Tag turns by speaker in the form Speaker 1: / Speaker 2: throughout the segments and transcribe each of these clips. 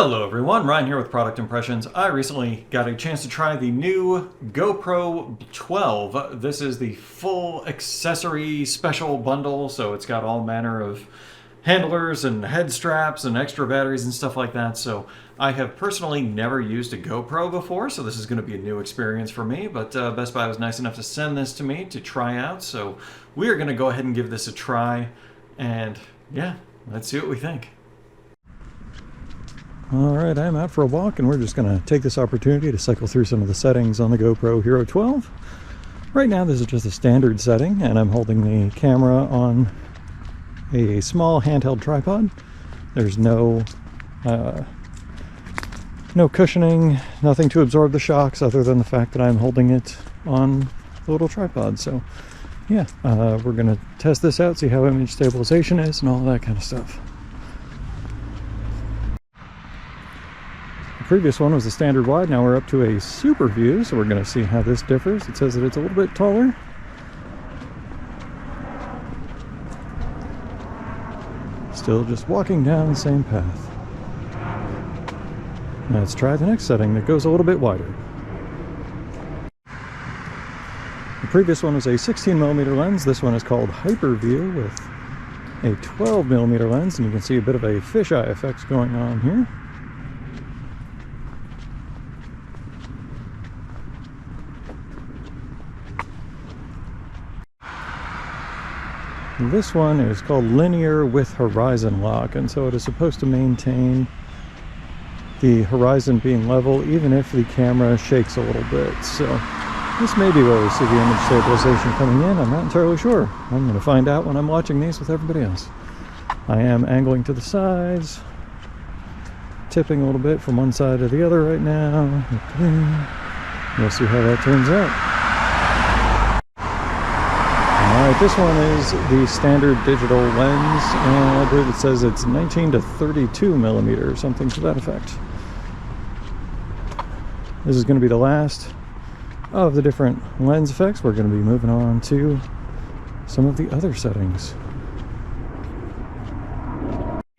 Speaker 1: Hello everyone, Ryan here with Product Impressions. I recently got a chance to try the new GoPro 12. This is the full accessory special bundle, so it's got all manner of handlers and head straps and extra batteries and stuff like that. So I have personally never used a GoPro before, so this is going to be a new experience for me, but Best Buy was nice enough to send this to me to try out, so we are going to go ahead and give this a try, and yeah, let's see what we think. Alright, I'm out for a walk and we're just going to take this opportunity to cycle through some of the settings on the GoPro Hero 12. Right now this is just a standard setting and I'm holding the camera on a small handheld tripod. There's no cushioning, nothing to absorb the shocks other than the fact that I'm holding it on the little tripod. So yeah, we're going to test this out, see how image stabilization is and all that kind of stuff. The previous one was a standard wide, now we're up to a super view, so we're going to see how this differs. It says that it's a little bit taller. Still just walking down the same path. Now let's try the next setting that goes a little bit wider. The previous one was a 16mm lens. This one is called Hyper View with a 12mm lens, and you can see a bit of a fisheye effect going on here. This one is called Linear with Horizon Lock, and so it is supposed to maintain the horizon being level even if the camera shakes a little bit. So this may be where we see the image stabilization coming in. I'm not entirely sure. I'm going to find out when I'm watching these with everybody else. I am angling to the sides, tipping a little bit from one side to the other right now. We'll see how that turns out. Alright, this one is the standard digital lens, and I believe it says it's 19 to 32mm, something to that effect. This is going to be the last of the different lens effects. We're going to be moving on to some of the other settings.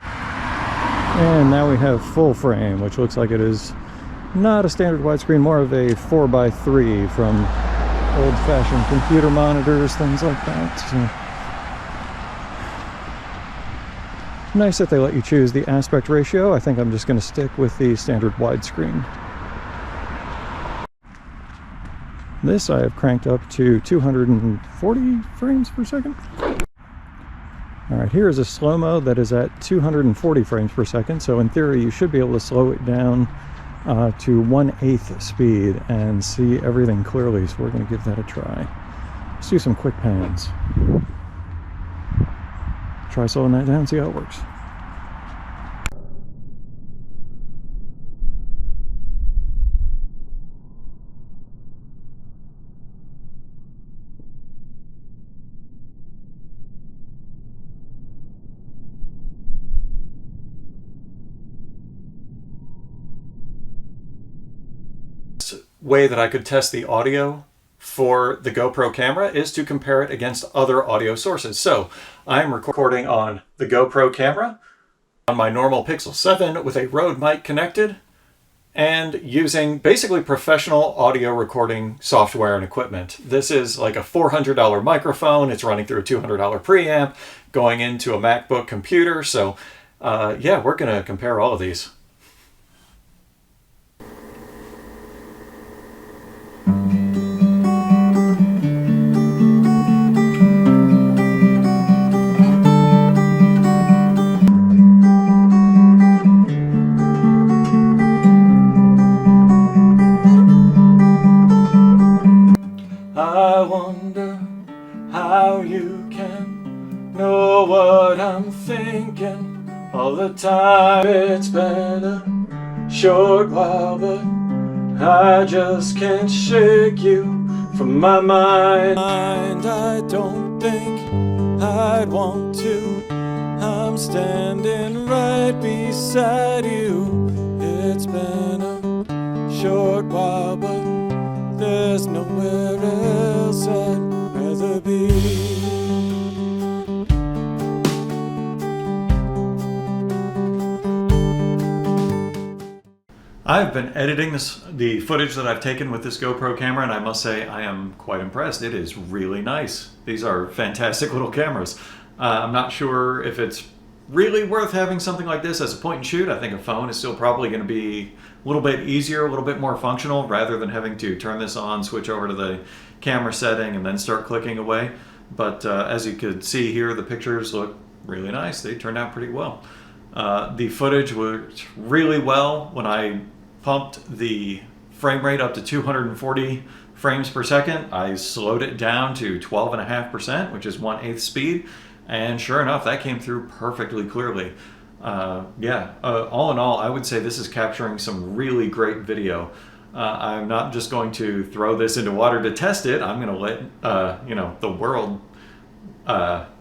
Speaker 1: And now we have full frame, which looks like it is not a standard widescreen, more of a 4x3 from old-fashioned computer monitors, things like that. So nice that they let you choose the aspect ratio. I think I'm just going to stick with the standard widescreen. This I have cranked up to 240 frames per second. Alright, here is a slow-mo that is at 240 frames per second, so in theory you should be able to slow it down to 1/8 speed and see everything clearly, so we're going to give that a try. Let's do some quick pans. Try slowing that down, see how it works. Way that I could test the audio for the GoPro camera is to compare it against other audio sources. So I'm recording on the GoPro camera on my normal Pixel 7 with a Rode mic connected and using basically professional audio recording software and equipment. This is like a $400 microphone. It's running through a $200 preamp going into a MacBook computer. So yeah, we're going to compare all of these. I wonder how you can know what I'm thinking all the time. It's been a short while, but I just can't shake you from my mind. I don't think I'd want to. I'm standing right beside you. It's been a short while, but there's nowhere else I'd rather be. I've been editing the footage that I've taken with this GoPro camera, and I must say I am quite impressed. It is really nice. These are fantastic little cameras. I'm not sure if it's really worth having something like this as a point and shoot. I think a phone is still probably going to be a little bit easier, a little bit more functional, rather than having to turn this on, switch over to the camera setting, and then start clicking away. But as you could see here, the pictures look really nice. They turned out pretty well. The footage worked really well when I pumped the frame rate up to 240 frames per second. I slowed it down to 12.5%, which is 1/8 speed, and sure enough, that came through perfectly clearly. All in all, I would say this is capturing some really great video. I'm not just going to throw this into water to test it. I'm going to let the world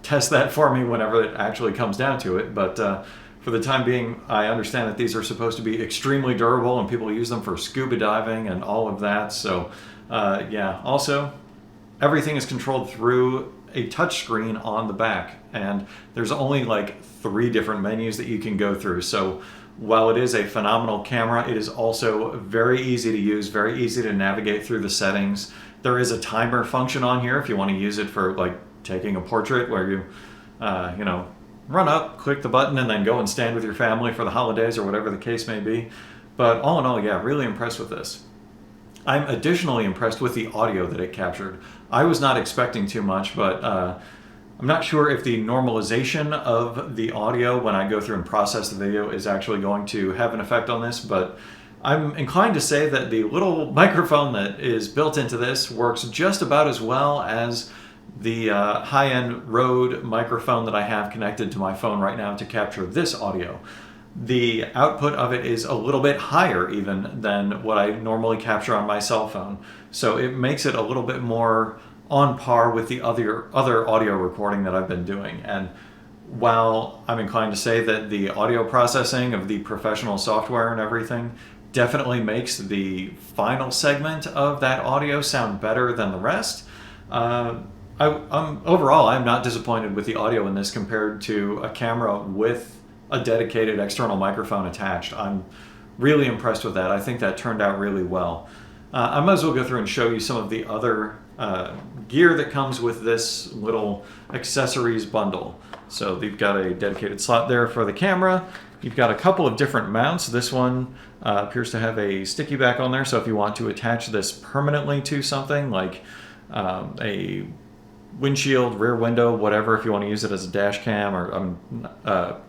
Speaker 1: test that for me whenever it actually comes down to it. But for the time being, I understand that these are supposed to be extremely durable, and people use them for scuba diving and all of that. So also everything is controlled through a touch screen on the back, and there's only like 3 different menus that you can go through. So while it is a phenomenal camera, it is also very easy to use, very easy to navigate through the settings. There is a timer function on here if you want to use it for like taking a portrait, where you run up, click the button, and then go and stand with your family for the holidays or whatever the case may be. But all in all, yeah, really impressed with this. I'm additionally impressed with the audio that it captured. I was not expecting too much, but I'm not sure if the normalization of the audio when I go through and process the video is actually going to have an effect on this, but I'm inclined to say that the little microphone that is built into this works just about as well as the high-end Rode microphone that I have connected to my phone right now to capture this audio. The output of it is a little bit higher even than what I normally capture on my cell phone. So it makes it a little bit more on par with the other audio recording that I've been doing. And while I'm inclined to say that the audio processing of the professional software and everything definitely makes the final segment of that audio sound better than the rest, overall, I'm not disappointed with the audio in this compared to a camera with a dedicated external microphone attached. I'm really impressed with that. I think that turned out really well. I might as well go through and show you some of the other gear that comes with this little accessories bundle. So you've got a dedicated slot there for the camera. You've got a couple of different mounts. This one appears to have a sticky back on there, so if you want to attach this permanently to something like a windshield, rear window, whatever, if you want to use it as a dash cam, or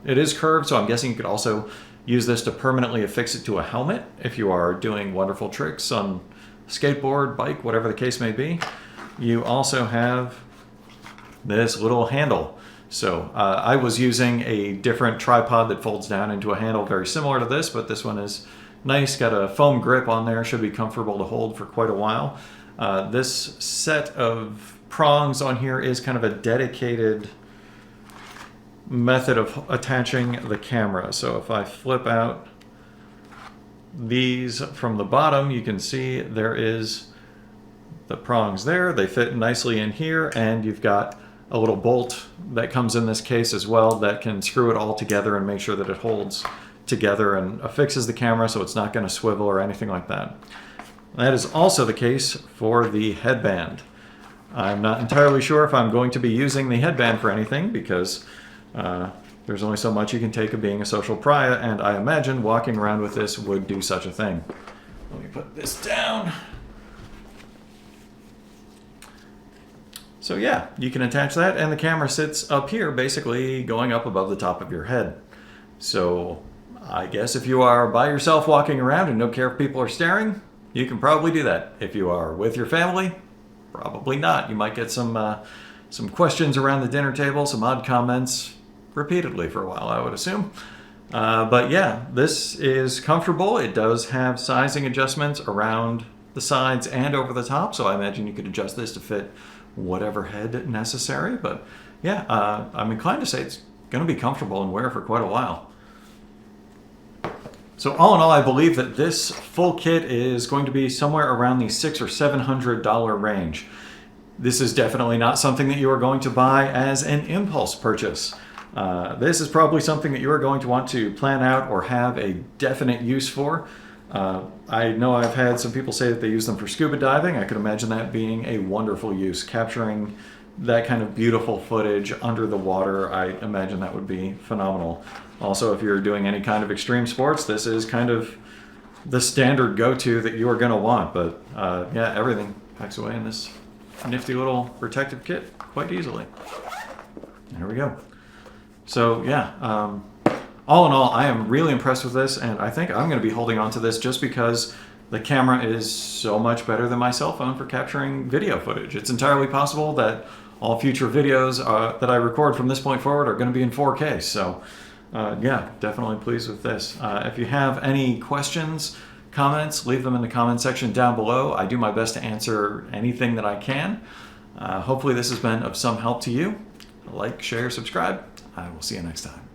Speaker 1: it is curved, so I'm guessing you could also use this to permanently affix it to a helmet if you are doing wonderful tricks on skateboard, bike, whatever the case may be. You also have this little handle. So I was using a different tripod that folds down into a handle very similar to this, but this one is nice, got a foam grip on there, should be comfortable to hold for quite a while. This set of prongs on here is kind of a dedicated method of attaching the camera. So if I flip out these from the bottom, you can see there is the prongs there. They fit nicely in here, and you've got a little bolt that comes in this case as well that can screw it all together and make sure that it holds together and affixes the camera so it's not going to swivel or anything like that. That is also the case for the headband. I'm not entirely sure if I'm going to be using the headband for anything because there's only so much you can take of being a social pariah, and I imagine walking around with this would do such a thing. Let me put this down. So yeah, you can attach that, and the camera sits up here, basically going up above the top of your head. So I guess if you are by yourself walking around and don't care if people are staring, you can probably do that. If you are with your family, probably not. You might get some questions around the dinner table, some odd comments repeatedly for a while, I would assume. But yeah, this is comfortable. It does have sizing adjustments around the sides and over the top, so I imagine you could adjust this to fit whatever head necessary. But yeah, I'm inclined to say it's going to be comfortable and wear for quite a while. So all in all, I believe that this full kit is going to be somewhere around the $600 or $700 range. This is definitely not something that you are going to buy as an impulse purchase. This is probably something that you are going to want to plan out or have a definite use for. I know I've had some people say that they use them for scuba diving. I could imagine that being a wonderful use. Capturing that kind of beautiful footage under the water, I imagine that would be phenomenal. Also, if you're doing any kind of extreme sports, this is kind of the standard go-to that you are going to want. But yeah, everything packs away in this nifty little protective kit quite easily. There we go. So yeah, all in all, I am really impressed with this, and I think I'm going to be holding on to this just because the camera is so much better than my cell phone for capturing video footage. It's entirely possible that all future videos that I record from this point forward are going to be in 4K. So yeah, definitely pleased with this. If you have any questions, comments, leave them in the comment section down below. I do my best to answer anything that I can. Hopefully this has been of some help to you. Like, share, subscribe. I will see you next time.